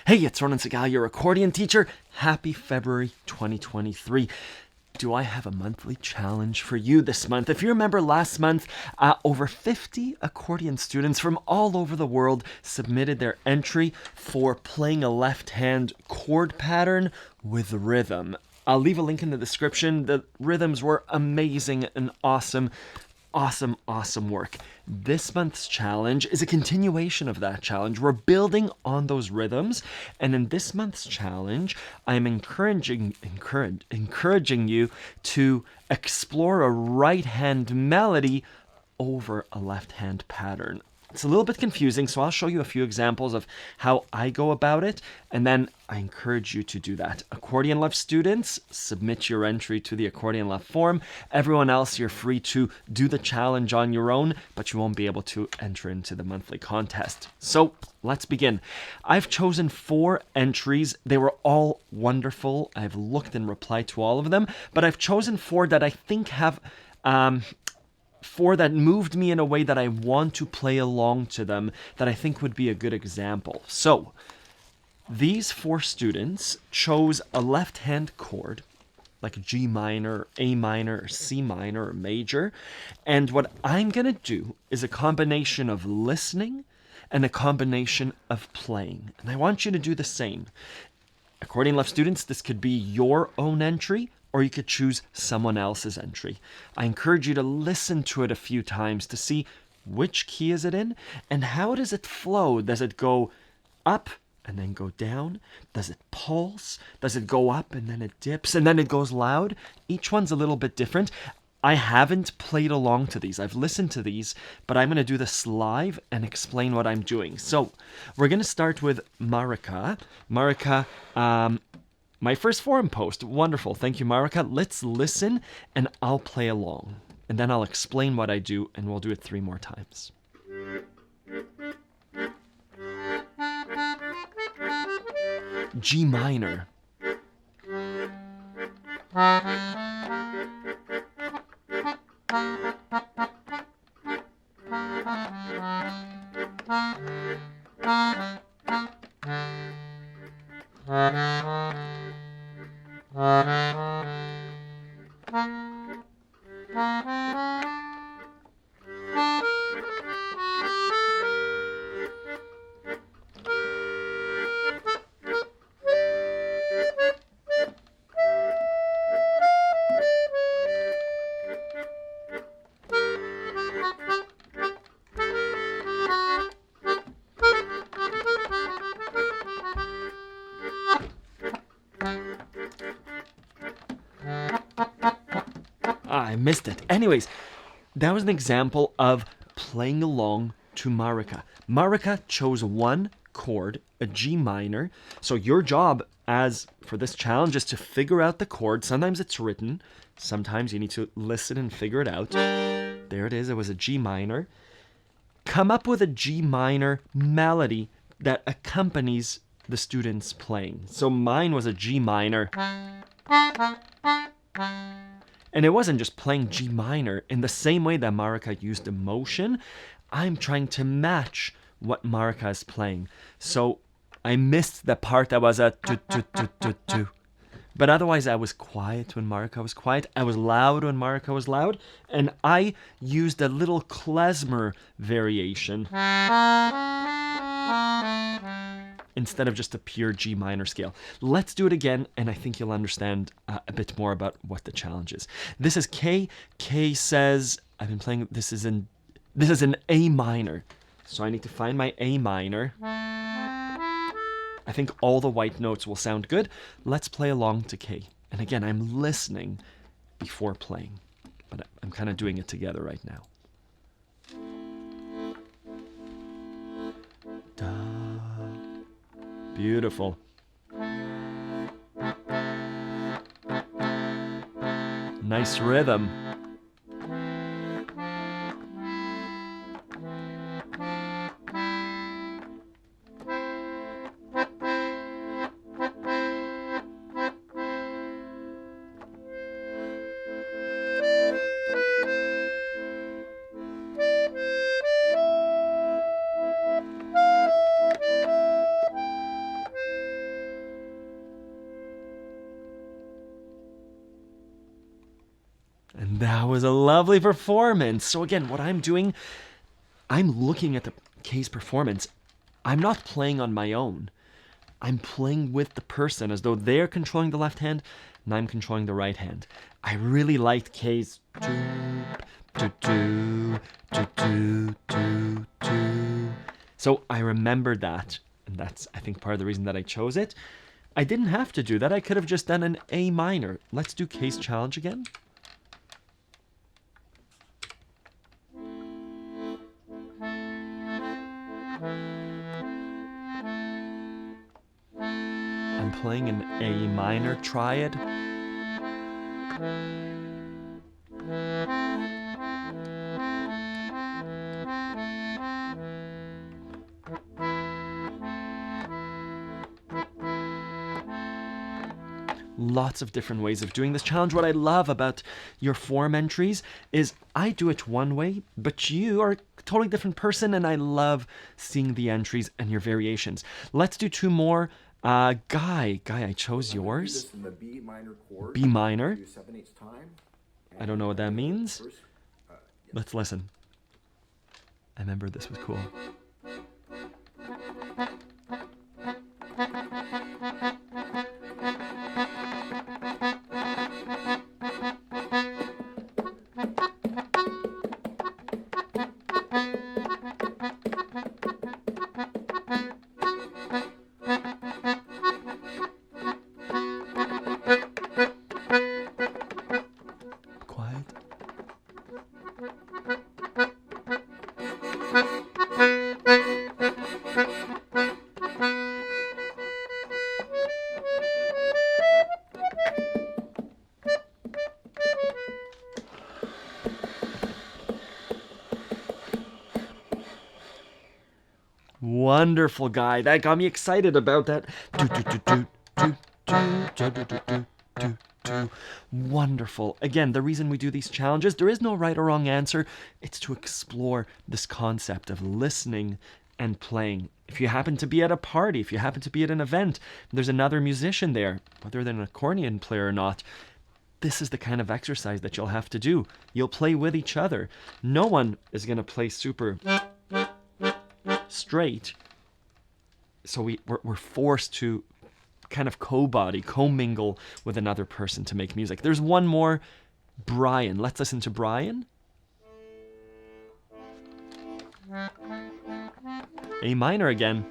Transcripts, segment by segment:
Hey, it's Ronan Segal, your accordion teacher. Happy February 2023. Do I have a monthly challenge for you this month? If you remember last month, over 50 accordion students from all over the world submitted their entry for playing a left-hand chord pattern with rhythm. I'll leave a link in the description. The rhythms were amazing and awesome work. This month's challenge is a continuation of that challenge. We're building on those rhythms, and in this month's challenge, I'm encouraging you to explore a right-hand melody over a left-hand pattern. It's a little bit confusing, so I'll show you a few examples of how I go about it, and then I encourage you to do that. Accordion Love students, submit your entry to the Accordion Love form. Everyone else, you're free to do the challenge on your own, but you won't be able to enter into the monthly contest. So let's begin. I've chosen 4 entries. They were all wonderful. I've looked and replied to all of them, but I've chosen 4 that I think have 4 that moved me in a way that I want to play along to them, that I think would be a good example. So these 4 students chose a left-hand chord, like G minor, A minor, or C minor, or major. And what I'm going to do is a combination of listening and a combination of playing. And I want you to do the same. Accordion Love students, this could be your own entry, or you could choose someone else's entry. I encourage you to listen to it a few times to see which key is it in and how does it flow. Does it go up and then go down? Does it pulse? Does it go up and then it dips and then it goes loud? Each one's a little bit different. I haven't played along to these. I've listened to these, but I'm going to do this live and explain what I'm doing. So we're going to start with Marika. Marika, my first forum post. Wonderful. Thank you, Marika. Let's listen and I'll play along. And then I'll explain what I do and we'll do it 3 more times. G minor. I missed it. Anyways, that was an example of playing along to Marika. Marika chose one chord, a G minor. So your job for this challenge is to figure out the chord. Sometimes it's written. Sometimes you need to listen and figure it out. There it is. It was a G minor. Come up with a G minor melody that accompanies the students playing. So mine was a G minor. And it wasn't just playing G minor. In the same way that Marika used emotion, I'm trying to match what Marika is playing. So I missed the part that was a tu. But otherwise I was quiet when Marika was quiet. I was loud when Marika was loud. And I used a little klezmer variation instead of just a pure G minor scale. Let's do it again, and I think you'll understand a bit more about what the challenge is. This is K. K says, I've been playing, this is an A minor. So I need to find my A minor. I think all the white notes will sound good. Let's play along to K. And again, I'm listening before playing, but I'm kind of doing it together right now. Da. Beautiful. Nice rhythm. And that was a lovely performance. So again, what I'm doing, I'm looking at the Kay's performance. I'm not playing on my own. I'm playing with the person as though they're controlling the left hand and I'm controlling the right hand. I really liked Kay's so I remembered that, and that's, I think, part of the reason that I chose it. I didn't have to do that. I could have just done an A minor. Let's do Kay's challenge again. I'm playing an A minor triad. Lots of different ways of doing this challenge. What I love about your form entries is I do it one way, but you are a totally different person, and I love seeing the entries and your variations. Let's do two more. Guy, I chose yours. Do this in the B minor chord. B minor. Do 7/8 time. I don't know what that means. First, Let's listen. I remember this was cool. Quiet. Wonderful, Guy. That got me excited about that. Wonderful. Again, the reason we do these challenges, there is no right or wrong answer. It's to explore this concept of listening and playing. If you happen to be at a party, if you happen to be at an event, there's another musician there, whether they're an accordion player or not, this is the kind of exercise that you'll have to do. You'll play with each other. No one is going to play super straight. So we're forced to kind of co-body, co-mingle with another person to make music. There's one more, Brian. Let's listen to Brian. A minor again.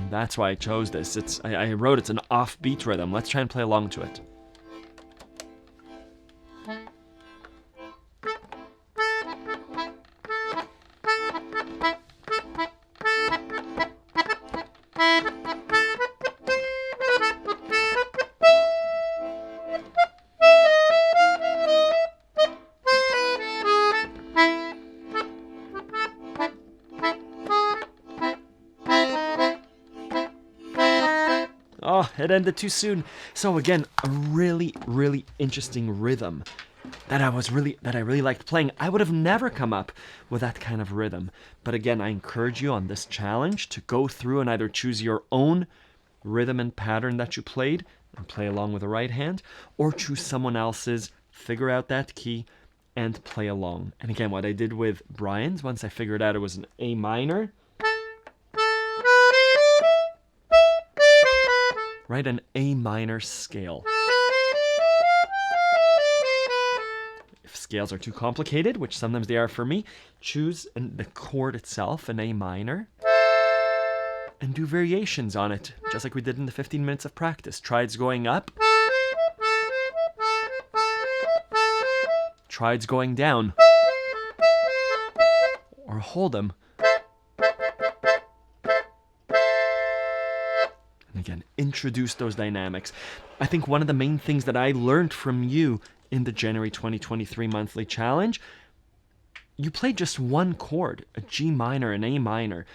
That's why I chose this. I wrote it's an offbeat rhythm. Let's try and play along to it. Oh, it ended too soon. So again, a really, really interesting rhythm that I really liked playing. I would have never come up with that kind of rhythm. But again, I encourage you on this challenge to go through and either choose your own rhythm and pattern that you played and play along with the right hand, or choose someone else's, figure out that key, and play along. And again, what I did with Brian's, once I figured out it was an A minor, write an A minor scale. If scales are too complicated, which sometimes they are for me, choose the chord itself, an A minor, and do variations on it, just like we did in the 15 minutes of practice. Triads going up, triads going down, or hold them. Again, introduce those dynamics. I think one of the main things that I learned from you in the January 2023 monthly challenge, you played just one chord, a G minor, an A minor,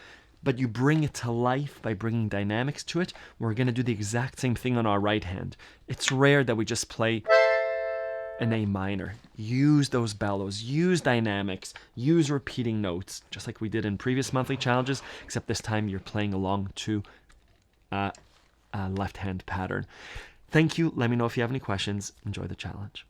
but you bring it to life by bringing dynamics to it. We're going to do the exact same thing on our right hand. It's rare that we just play an A minor. Use those bellows, use dynamics, use repeating notes, just like we did in previous monthly challenges, except this time you're playing along to a left hand pattern. Thank you. Let me know if you have any questions. Enjoy the challenge.